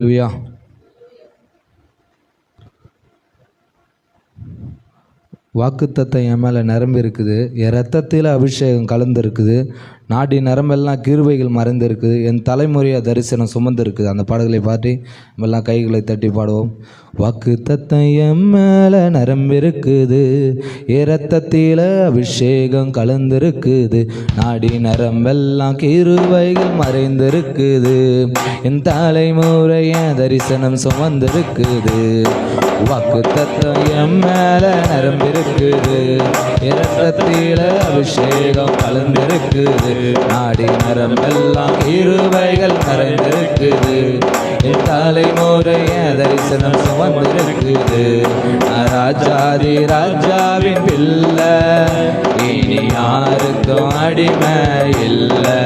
ஹல்லேலூயா. வாக்குத்தத்தம் என் மேலே நிரம்பி இருக்குது. என் ரத்தத்தில் அபிஷேகம் கலந்து இருக்குது. நாடி நரம்பெல்லாம் கிருபைகள் மறைந்து இருக்குது. என் தலைமுறையாக தரிசனம் சுமந்து இருக்குது. அந்த பாடல்களை பாடி நம்மெல்லாம் கைகளை தட்டி பாடுவோம். வாக்குத்தத்தம் என் மேலே நிரம்பி இருக்குது. என் ரத்தத்தில் அபிஷேகம் கலந்திருக்குது. நாடி நரம்பெல்லாம் கிருபைகள் மறைந்திருக்குது. என் தலைமுறைய தரிசனம் சுமந்திருக்குது. வாக்குத்தத்தம் என் மேலே நிரம்பிருக்குது. இரத்தத்தில அபிஷேகம் கலந்திருக்குது. நாடி நரம்பெல்லாம் கிருபைகள் நிறைந்திருக்குது. என் தலைமுறைய தரிசனம் சுமந்திருக்குது. ராஜாதி ராஜாவின் பிள்ளை, இனி யாருக்கும் அடிமை இல்லை.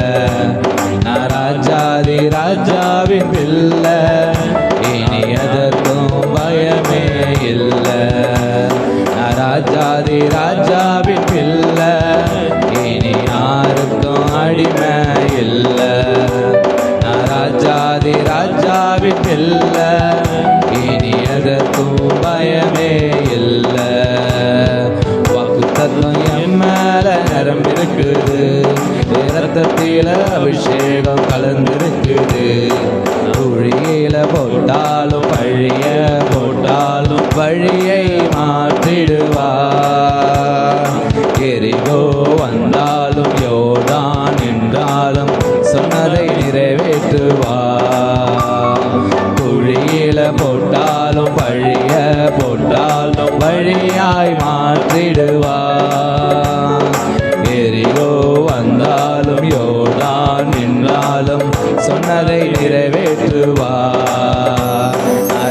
ராஜாதி ராஜாவின் பிள்ளை, இனி எதற்கும் பயமே இல்லை. ராஜாதி ராஜாவின் பிள்ளை, இனி யாருக்கும் அடிமை இல்லை. ராஜாதி ராஜாவின் பிள்ளை, இனி எதற்கும் பயமே இல்லை. வாக்குத்தத்தம் என் மேலே நிரம்பிருக்குது. இரத்தத்தில அபிஷேகம் கலந்திருக்குது. குழியில போட்டாலும் பழிய போட்டாலும் வழியை மாற்றிடுவார். எரிகோ வந்தாலும் யோர்தான் என்றாலும் சொன்னதை நிறைவேற்றுவார். குழியில போட்டாலும் பழிய போட்டாலும் வழியாய் மாற்றிடுவார். எரிகோ வந்தாலும் யோர்தான் என்றாலும் சொன்னதை நிறைவேற்றுவார்.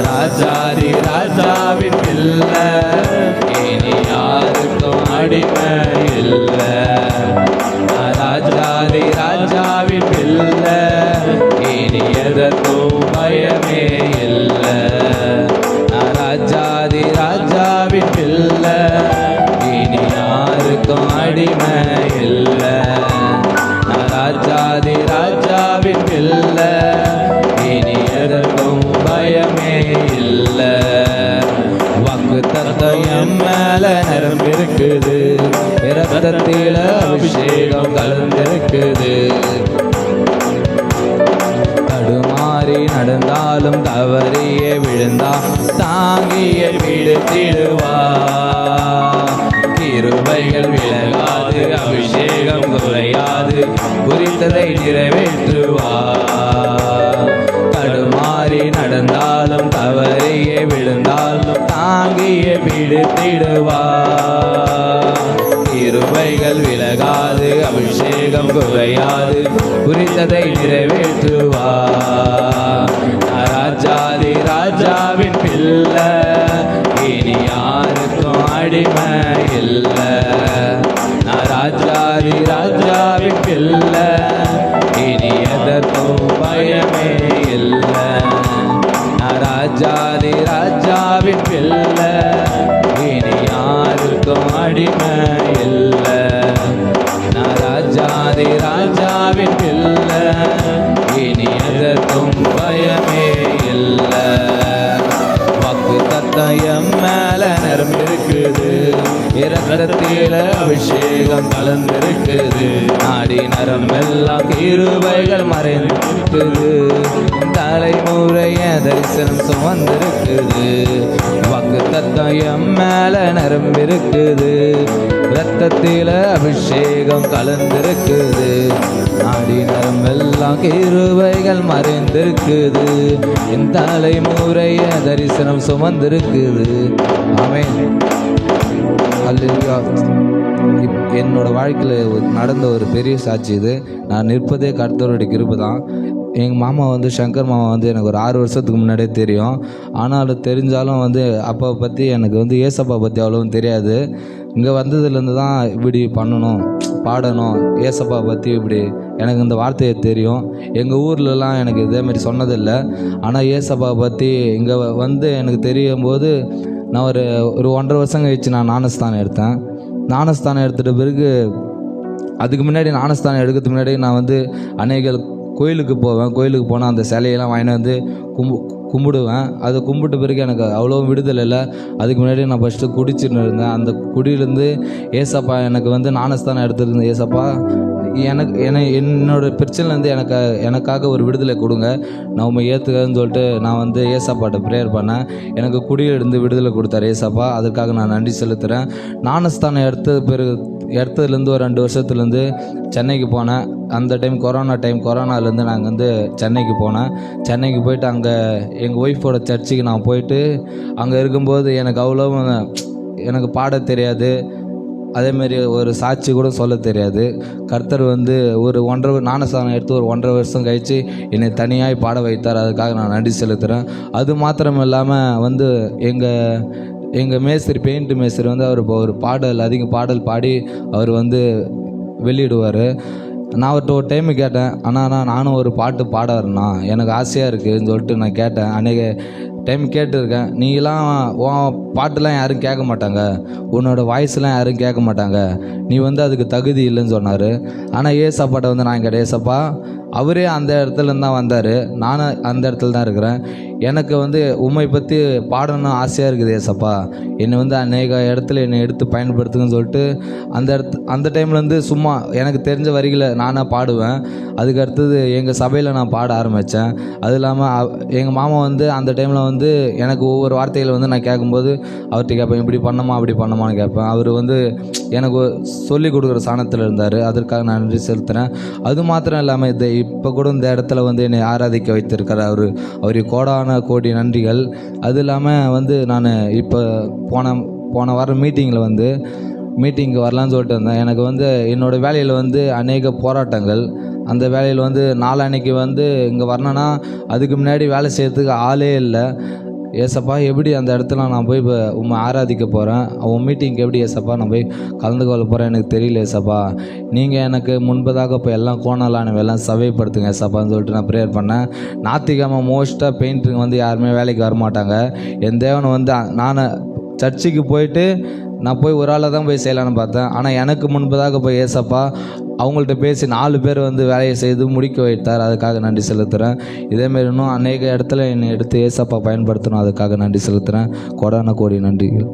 ராஜாதி ராஜாவின் பிள்ளை, இனி யாருக்கும் அடிமை இல்லை. ராஜாதி ராஜாவின் பிள்ளை, இனி எதற்கும் பயமே இல்லை. ராஜாதி ராஜாவின் பிள்ளை, இனி யாருக்கும் அடிமை இல்லை. ராஜாதி ராஜாவின் பிள்ளை, இனி எதற்கும் பயமே இல்லை. வாக்குத்தத்தம் என் மேலே நிரம்பிருக்குது. இரத்தத்தில அபிஷேகம் கலந்திருக்குது. தடுமாறி நடந்தாலும் தவறியே விழுந்தா தாங்கிய விடுத்திடுவார். கிருபைகள் விலகாது, அபிஷேகம் குறையாது, குறித்ததை நிறைவேற்றுவார். தடுமாறி நடந்தாலும் தவறியே விழுந்தாலும் தாங்கிய பிடித்திடுவார். கிருபைகள் விலகாது, அபிஷேகம் குறையாது, குறித்ததை நிறைவேற்றுவார். ராஜாதி ராஜாவின் பிள்ளை, இனி யாருக்கும் அடிமை இல்லை. ராஜாதி ராஜாவின் பிள்ளை, இனி எதற்கும் பயமே இல்லை. ராஜாதி ராஜாவின் பிள்ளை, இனி யாருக்கும் அடிமை இல்லை. ராஜாதி ராஜாவின் பிள்ளை, இனி எதற்கும் பயமே இல்லை. வாக்குத்தத்தம் என் மேலே நிரம்பிருக்குது. இரத்தத்தில அபிஷேகம் கலந்திருக்குது. நாடி நரம்பெல்லாம் கிருபைகள் மறைந்திருக்குது. தலைமுறைய தரிசனம் சுமந்திருக்குது. வாக்குத்தத்தம் என் மேலே நிரம்பிருக்குது. இரத்தத்தில அபிஷேகம் கலந்திருக்குது. நாடி நரம்பெல்லாம் கிருபைகள் மறைந்திருக்குது. என் தலைமுறைய தரிசனம் சுமந்திருக்குது. ஆமென். ஹல்லேலூயா. என்னோட வாழ்க்கையில் நடந்த ஒரு பெரிய சாட்சி இது. நான் நிற்பதே கர்த்தருடைய கிருபை தான். எங்கள் மாமா சங்கர் மாமா எனக்கு ஒரு 6 வருஷத்துக்கு முன்னாடியே தெரியும். ஆனாலும் தெரிஞ்சாலும் அப்பா பற்றி எனக்கு ஏசப்பா பற்றி அவ்வளோவும் தெரியாது. இங்கே வந்ததுலேருந்து தான் இப்படி பண்ணணும், பாடணும், ஏசப்பா பற்றி இப்படி எனக்கு இந்த வார்த்தையை தெரியும். எங்கள் ஊர்லலாம் எனக்கு இதேமாரி சொன்னதில்லை. ஆனால் ஏசப்பா பற்றி இங்கே எனக்கு தெரியும் போது நான் ஒரு 1.5 வருஷம் கழிச்சு நான் ஞானஸ்தானம் எடுத்தேன். ஞானஸ்தானம் எடுத்துகிட்ட பிறகு அதுக்கு முன்னாடி ஞானஸ்தானம் எடுக்கிறதுக்கு முன்னாடி நான் அநேக கோயிலுக்கு போவேன். கோயிலுக்கு போனால் அந்த சிலையெல்லாம் வாங்கிட்டு வந்து கும்பிடுவேன். அது கும்பிட்ட பிறகு எனக்கு அவ்வளோ விடுதலை இல்லை. அதுக்கு முன்னாடி நான் ஃபஸ்ட்டு குடிச்சுன்னு இருந்தேன். அந்த குடியிலேருந்து ஏசப்பா எனக்கு வந்து ஞானஸ்தானம் எடுத்துருந்தேன். ஏசப்பா என்னோட பிரச்சனைலேருந்து எனக்காக ஒரு விடுதலை கொடுங்க, நான் உண்மை ஏற்றுக்கன்னு சொல்லிட்டு நான் வந்து ஏசப்பாட்ட ப்ரேயர் பண்ணேன். எனக்கு குடியிலிருந்து விடுதலை கொடுத்தாரு ஏசப்பா. அதுக்காக நான் நன்றி செலுத்துகிறேன். ஞானஸ்தானம் எடுத்ததுலேருந்து ஒரு 2 வருஷத்துலேருந்து சென்னைக்கு போனேன். அந்த கொரோனாலேருந்து நாங்கள் வந்து சென்னைக்கு போனேன். சென்னைக்கு போயிட்டு அங்கே எங்கள் ஒய்ஃபோட சர்ச்சுக்கு நான் போயிட்டு அங்கே இருக்கும்போது எனக்கு பாட தெரியாது, அதேமாரி ஒரு சாட்சி கூட சொல்ல தெரியாது. கர்த்தர் வந்து ஒரு ஞானஸ்தானம் எடுத்து ஒரு 1.5 வருஷம் கழித்து என்னை தனியாக பாட வைத்தார். அதுக்காக நான் நன்றி செலுத்துகிறேன். அது மாத்திரம் இல்லாமல் வந்து எங்கள் பெயிண்ட் மேஸ்திரி வந்து அவர் இப்போ ஒரு அதிக பாடல் பாடி அவர் வந்து வெளியிடுவார். நான் அவர்கிட்ட ஒரு டைமு கேட்டேன், ஆனால் நானும் ஒரு பாட்டு பாட வரேண்ணா, எனக்கு ஆசையாக இருக்குதுன்னு சொல்லிட்டு நான் கேட்டேன். அன்றைக்கி டைம் கேட்டிருக்கேன். நீலாம் உன் பாட்டுலாம் யாரும் கேட்க மாட்டாங்க, உன்னோட வாய்ஸ்லாம் யாரும் கேட்க மாட்டாங்க, நீ வந்து அதுக்கு தகுதி இல்லைன்னு சொன்னார். ஆனால் ஏசப்பாட்ட வந்து நான் கேட்டேன், ஏசப்பா அவரே அந்த இடத்துலேருந்து தான் வந்தார், நானும் அந்த இடத்துல தான் இருக்கிறேன். எனக்கு வந்து உண்மை பற்றி பாடணும்னு ஆசையாக இருக்குது ஏசப்பா, என்னை வந்து அநேக இடத்துல என்னை எடுத்து பயன்படுத்துங்கன்னு சொல்லிட்டு அந்த டைம்லேருந்து சும்மா எனக்கு தெரிஞ்ச வரிகளை நானாக பாடுவேன். அதுக்கு அடுத்தது எங்கள் சபையில் நான் பாட ஆரம்பித்தேன். அது இல்லாமல் எங்கள் மாமா வந்து அந்த டைமில் வந்து எனக்கு ஒவ்வொரு வார்த்தைகளை வந்து நான் கேட்கும்போது அவர்கிட்ட கேட்பேன், இப்படி பண்ணமா அப்படி பண்ணமான்னு கேட்பேன். அவர் வந்து எனக்கு சொல்லிக் கொடுக்குற சாணத்தில் இருந்தார். அதற்காக நான் நன்றி செலுத்துகிறேன். அது மாத்திரம் இல்லாமல் இப்போ கூட இந்த இடத்துல வந்து என்னை ஆராதிக்க வைத்திருக்கிறார். அவருக்கு கோடி நன்றிகள். அது இல்லாமல் வந்து நான் இப்போ போன வாரம் மீட்டிங்கு வரலான்னு சொல்லிட்டு இருந்தேன். எனக்கு வந்து என்னோடய வேலையில் வந்து அநேக போராட்டங்கள். அந்த வேலையில் வந்து நாளான்னைக்கு வந்து இங்கே வரணுன்னா அதுக்கு முன்னாடி வேலை செய்கிறதுக்கு ஆளே இல்லை. ஏசப்பா எப்படி அந்த இடத்துல நான் போய் இப்போ உண்மை ஆராதிக்க போகிறேன், உன் மீட்டிங்க்கு எப்படி ஏசப்பா நான் போய் கலந்து கொள்ள போகிறேன் எனக்கு தெரியல ஏசப்பா, நீங்கள் எனக்கு முன்பதாக இப்போ எல்லாம் கோணலானவெல்லாம் சபைப்படுத்துங்க ஏசப்பான்னு சொல்லிட்டு நான் ப்ரேயர் பண்ணேன். ஞாயிற்றுக்கிழமை மோஸ்ட்டாக பெயிண்டருங்க வந்து யாருமே வேலைக்கு வரமாட்டாங்க. என் தேவனை வந்து நான் சர்ச்சுக்கு போயிட்டு நான் போய் ஒரு ஆளை தான் போய் செய்யலான்னு பார்த்தேன். ஆனால் எனக்கு முன்பதாக போய் ஏசப்பா அவங்கள்ட்ட பேசி 4 பேர் வந்து வேலையை செய்து முடிக்க வைத்தார். அதுக்காக நன்றி செலுத்துகிறேன். இதேமாரி இன்னும் அநேக இடத்துல என்னை எடுத்து ஏசப்பா பயன்படுத்தணும். அதுக்காக நன்றி செலுத்துகிறேன். கோடான கோடி நன்றிகள்.